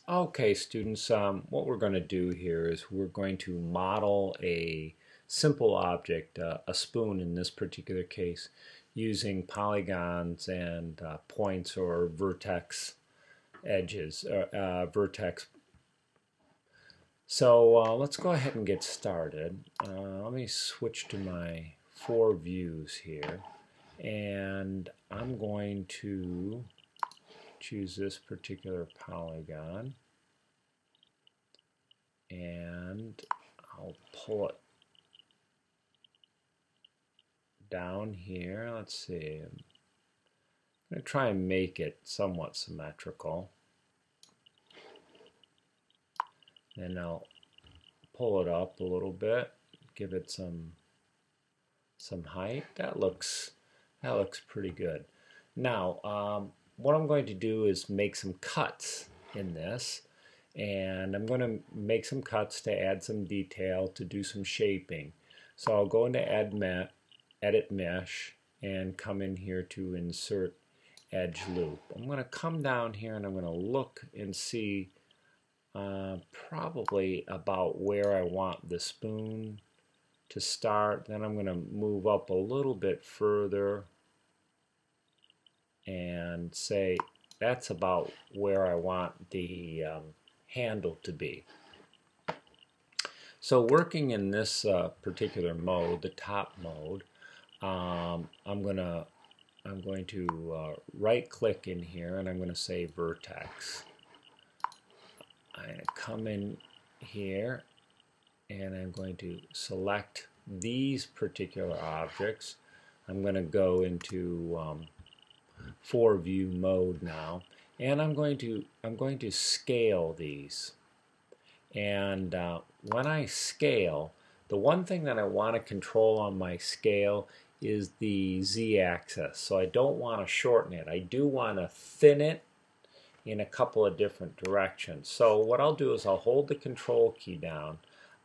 Okay, students, what we're going to do here is we're going to model a simple object, a spoon in this particular case, using polygons and points or vertex edges, vertex. So let's go ahead and get started. Let me switch to my four views here, and I'm going to choose this particular polygon. And I'll pull it down here. Let's see. I'm going to try and make it somewhat symmetrical. Then I'll pull it up a little bit, give it some height. That looks pretty good. Now, what I'm going to do is make some cuts in this, and I'm going to make some cuts to add some detail, to do some shaping. So I'll go into Edit Mesh and come in here to Insert Edge Loop. I'm going to come down here and I'm going to look and see probably about where I want the spoon to start. Then I'm going to move up a little bit further and say that's about where I want the handle to be. So working in this particular mode, the top mode, I'm going to right click in here and I'm going to say vertex. I'm going to come in here and I'm going to select these particular objects. I'm going to go into four view mode now, and I'm going to scale these. And when I scale, the one thing that I want to control on my scale is the z-axis. So I don't want to shorten it. I do want to thin it in a couple of different directions. So what I'll do is I'll hold the control key down.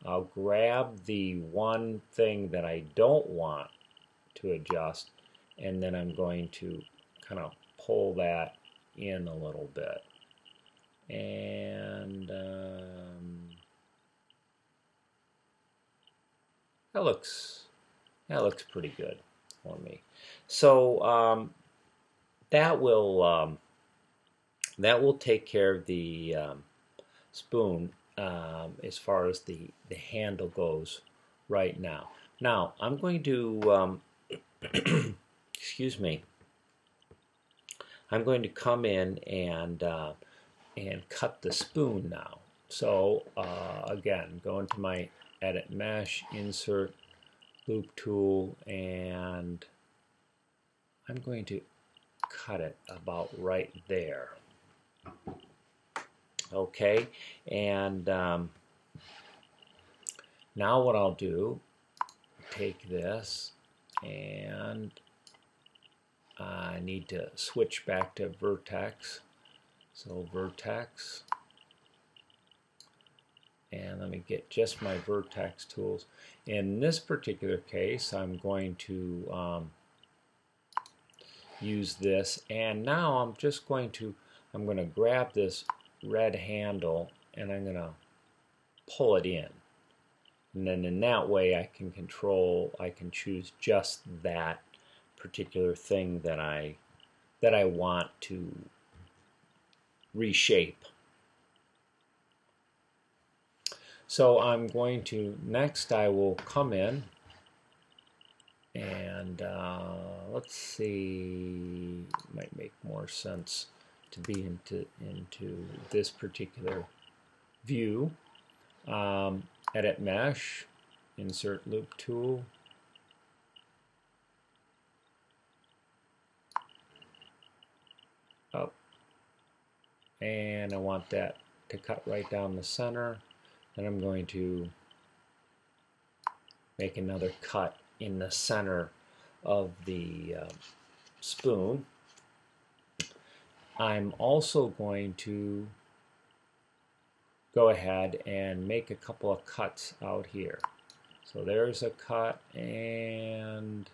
I'll grab the one thing that I don't want to adjust, and then I'm going to kind of pull that in a little bit. And that looks pretty good for me. So that will take care of the spoon as far as the handle goes right now. Now I'm going to excuse me. I'm going to come in and cut the spoon now. So again, go into my Edit Mesh, Insert Loop Tool, and I'm going to cut it about right there. Okay, and now what I'll do, take this, and I need to switch back to vertex. So vertex, and let me get just my vertex tools. In this particular case, I'm going to use this, and now I'm going to grab this red handle and I'm going to pull it in, and then in that way I can choose just that particular thing that I want to reshape. So I'm going to, next I will come in and let's see, might make more sense to be into this particular view. Edit Mesh, Insert Loop Tool, up, and I want that to cut right down the center. Then I'm going to make another cut in the center of the spoon. I'm also going to go ahead and make a couple of cuts out here. So there's a cut and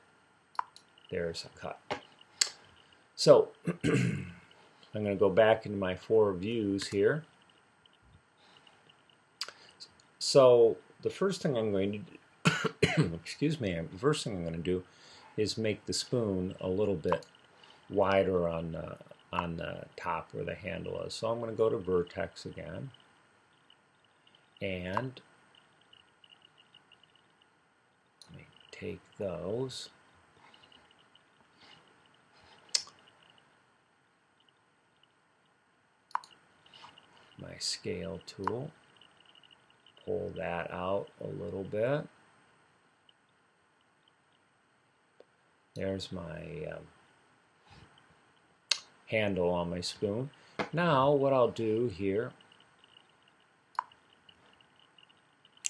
there's a cut. So I'm going to go back into my four views here, So the first thing I'm going to do, excuse me, the first thing I'm going to do is make the spoon a little bit wider on the top where the handle is. So I'm going to go to vertex again, and let me take those. My scale tool, pull that out a little bit. There's my handle on my spoon. Now what I'll do here,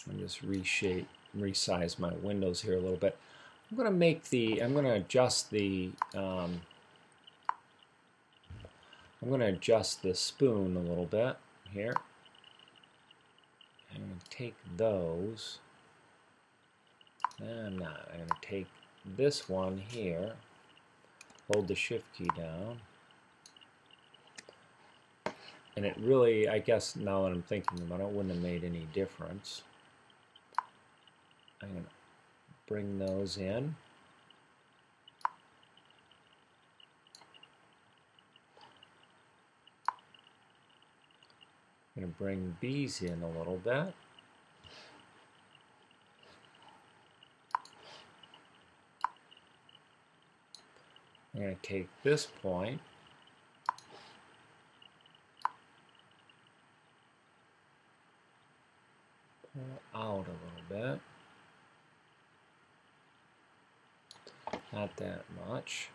I'll just resize my windows here a little bit. I'm going to adjust the spoon a little bit here. I'm going to take those. I'm not. I'm going to take this one here, hold the shift key down, and it really, I guess now that I'm thinking about it, wouldn't have made any difference. I'm going to bring those in. I'm going to bring these in a little bit. I'm going to take this point, pull out a little bit, not that much,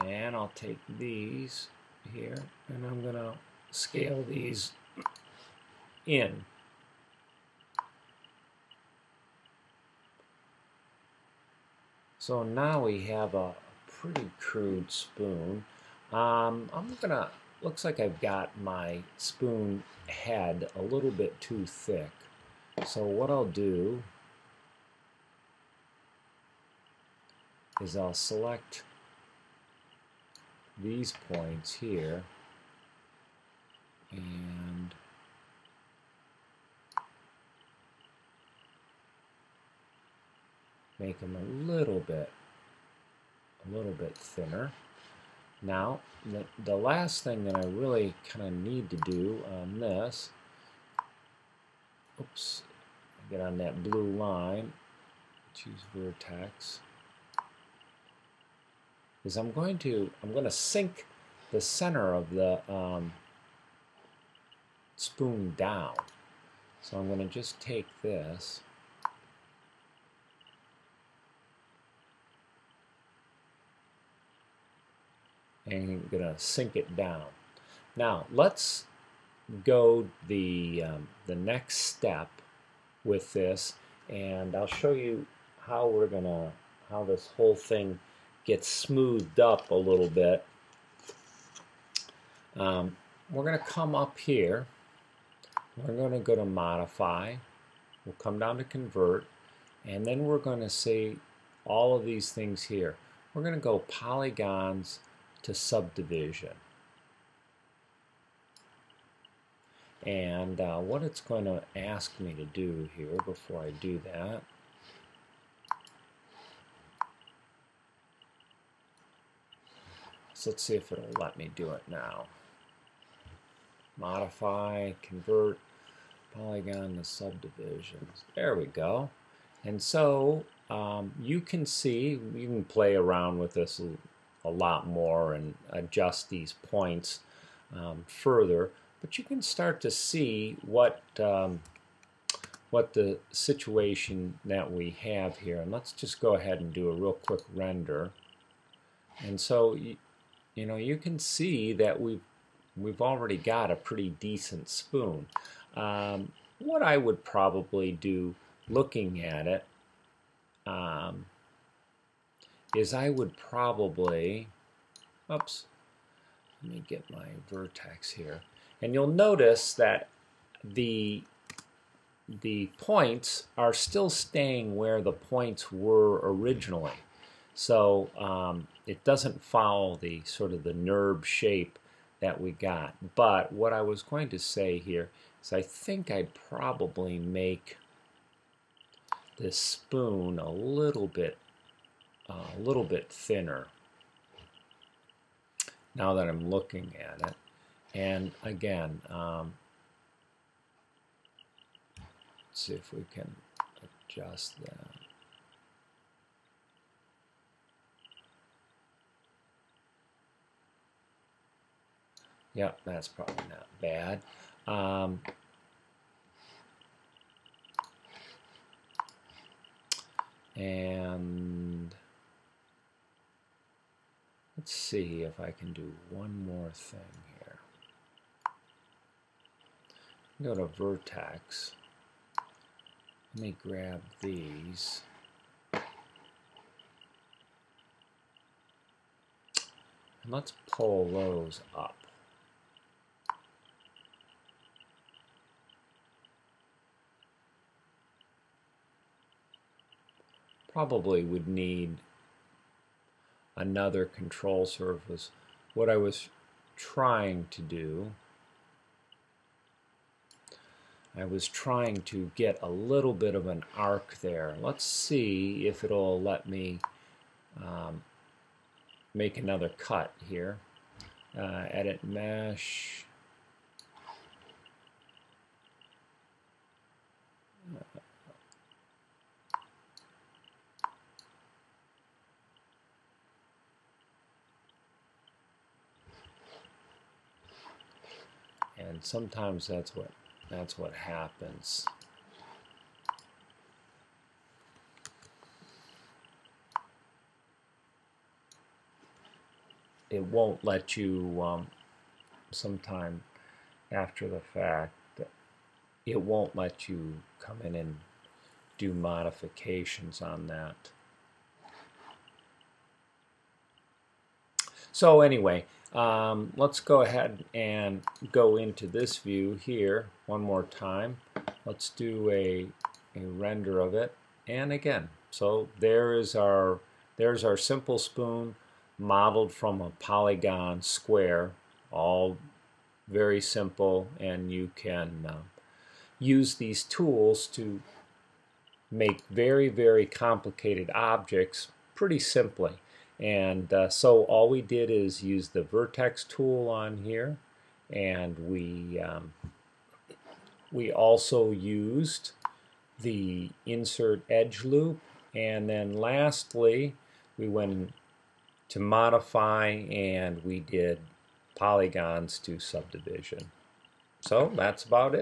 and I'll take these here and I'm going to scale these in. So now we have a pretty crude spoon. Looks like I've got my spoon head a little bit too thick. So what I'll do is I'll select these points here and make them a little bit thinner. Now, the last thing that I really kind of need to do on this, oops, get on that blue line, choose vertex, is I'm going to sink the center of the spoon down. So I'm going to just take this and I'm going to sink it down. Now let's go the next step with this, and I'll show you how how this whole thing gets smoothed up a little bit. We're going to come up here. We're going to go to modify. We'll come down to convert, and then we're going to see all of these things here. We're going to go polygons to subdivision. And what it's going to ask me to do here before I do that, so let's see if it'll let me do it now. Modify, convert, polygon to subdivisions. There we go. And so you can see, you can play around with this a lot more and adjust these points further, but you can start to see what the situation that we have here. And let's just go ahead and do a real quick render. And so you know, you can see that we've already got a pretty decent spoon. What I would probably do looking at it is I would probably, oops, let me get my vertex here, and you'll notice that the points are still staying where the points were originally. So it doesn't follow the sort of the NURB shape that we got. But what I was going to say here is I think I'd probably make this spoon a little bit thinner now that I'm looking at it. And again, let's see if we can adjust that. Yep, that's probably not bad. And let's see if I can do one more thing here. Go to vertex. Let me grab these. And let's pull those up. Probably would need another control surface. What I was trying to do, I was trying to get a little bit of an arc there. Let's see if it'll let me make another cut here. Edit mesh. And sometimes that's what happens. It won't let you sometime after the fact. It won't let you come in and do modifications on that. So anyway, let's go ahead and go into this view here one more time. Let's do a render of it. And again, so there's our simple spoon modeled from a polygon square, all very simple, and you can use these tools to make very, very complicated objects pretty simply. And so all we did is use the vertex tool on here, and we also used the insert edge loop, and then lastly we went to modify and we did polygons to subdivision. So that's about it.